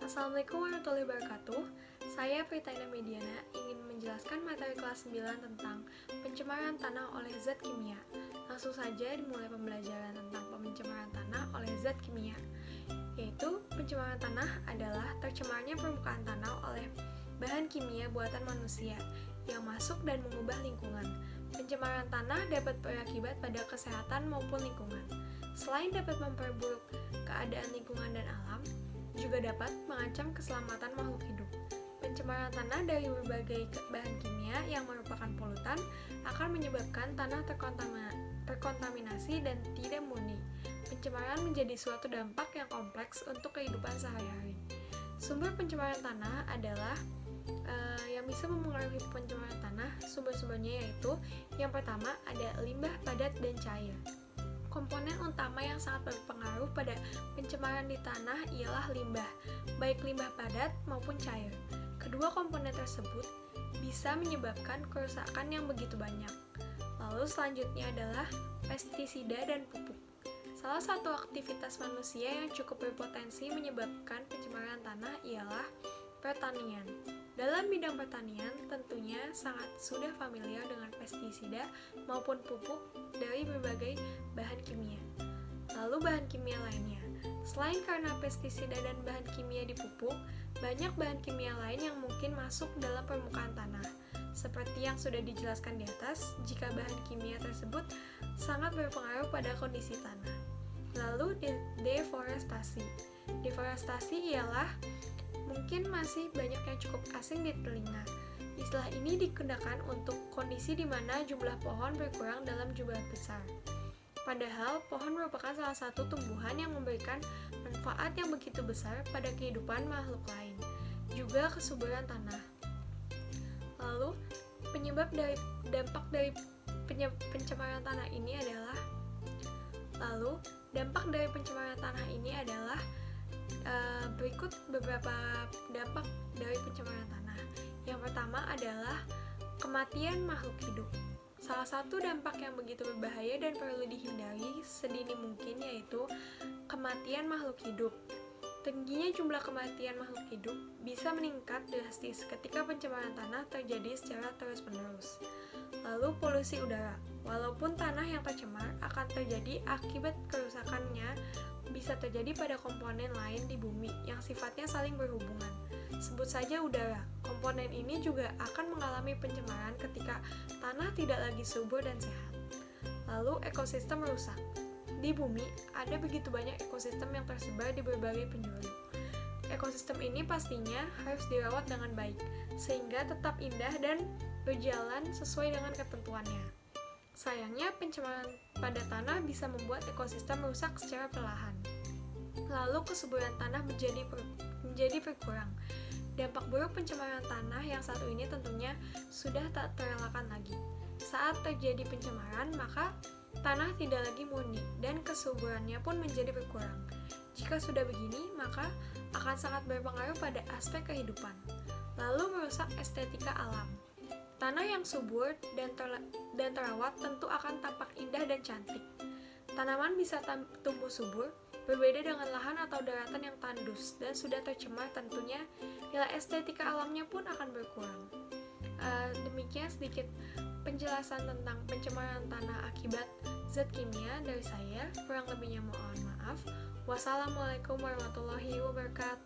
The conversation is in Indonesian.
Assalamualaikum warahmatullahi wabarakatuh. Saya Pritaina Mediana ingin menjelaskan materi kelas 9 tentang pencemaran tanah oleh zat kimia. Langsung saja dimulai pembelajaran tentang pencemaran tanah oleh zat kimia, yaitu pencemaran tanah adalah tercemarnya permukaan tanah oleh bahan kimia buatan manusia yang masuk dan mengubah lingkungan. Pencemaran tanah dapat berakibat pada kesehatan maupun lingkungan. Selain dapat memperburuk keadaan lingkungan dan alam, juga dapat mengancam keselamatan makhluk hidup. Pencemaran tanah dari berbagai bahan kimia yang merupakan polutan akan menyebabkan tanah terkontaminasi dan tidak murni. Pencemaran menjadi suatu dampak yang kompleks untuk kehidupan sehari-hari. Sumber pencemaran tanah adalah yang bisa mempengaruhi pencemaran tanah. Sumber-sumbernya yaitu yang pertama ada limbah padat dan cair. Komponen utama yang sangat berpengaruh pada pencemaran di tanah ialah limbah, baik limbah padat maupun cair. Kedua komponen tersebut bisa menyebabkan kerusakan yang begitu banyak. Lalu selanjutnya adalah pestisida dan pupuk. Salah satu aktivitas manusia yang cukup berpotensi menyebabkan pencemaran tanah ialah pertanian. Dalam bidang pertanian, tentunya sangat sudah familiar dengan pestisida maupun pupuk dari berbagai bahan kimia. Lalu bahan kimia lainnya. Selain karena pestisida dan bahan kimia di pupuk, banyak bahan kimia lain yang mungkin masuk dalam permukaan tanah. Seperti yang sudah dijelaskan di atas, jika bahan kimia tersebut sangat berpengaruh pada kondisi tanah. Lalu deforestasi. Deforestasi ialah mungkin masih banyak yang cukup asing di telinga. Istilah ini digunakan untuk kondisi di mana jumlah pohon berkurang dalam jumlah besar. Padahal, pohon merupakan salah satu tumbuhan yang memberikan manfaat yang begitu besar pada kehidupan makhluk lain, juga kesuburan tanah. Lalu, dampak dari pencemaran tanah ini adalah berikut beberapa dampak dari pencemaran tanah. Yang pertama adalah kematian makhluk hidup. Salah satu dampak yang begitu berbahaya dan perlu dihindari sedini mungkin yaitu kematian makhluk hidup. Tingginya jumlah kematian makhluk hidup bisa meningkat drastis ketika pencemaran tanah terjadi secara terus-menerus. Lalu polusi udara. Walaupun tanah yang tercemar akan terjadi akibat kerusakannya bisa terjadi pada komponen lain di bumi yang sifatnya saling berhubungan. Sebut saja udara. Komponen ini juga akan mengalami pencemaran ketika tanah tidak lagi subur dan sehat. Lalu ekosistem rusak. Di bumi ada begitu banyak ekosistem yang tersebar di berbagai penjuru. Ekosistem ini pastinya harus dirawat dengan baik sehingga tetap indah dan berjalan sesuai dengan ketentuannya. Sayangnya, pencemaran pada tanah bisa membuat ekosistem rusak secara perlahan. Lalu kesuburan tanah menjadi berkurang. Dampak buruk pencemaran tanah yang satu ini tentunya sudah tak terelakkan lagi. Saat terjadi pencemaran, maka tanah tidak lagi murni dan kesuburannya pun menjadi berkurang. Jika sudah begini, maka akan sangat berpengaruh pada aspek kehidupan. Lalu merusak estetika alam. Tanah yang subur dan terawat tentu akan tampak indah dan cantik. Tanaman bisa tumbuh subur, berbeda dengan lahan atau daratan yang tandus dan sudah tercemar tentunya nilai estetika alamnya pun akan berkurang. Demikian sedikit penjelasan tentang pencemaran tanah akibat zat kimia dari saya. Kurang lebihnya mohon maaf. Wassalamualaikum warahmatullahi wabarakatuh.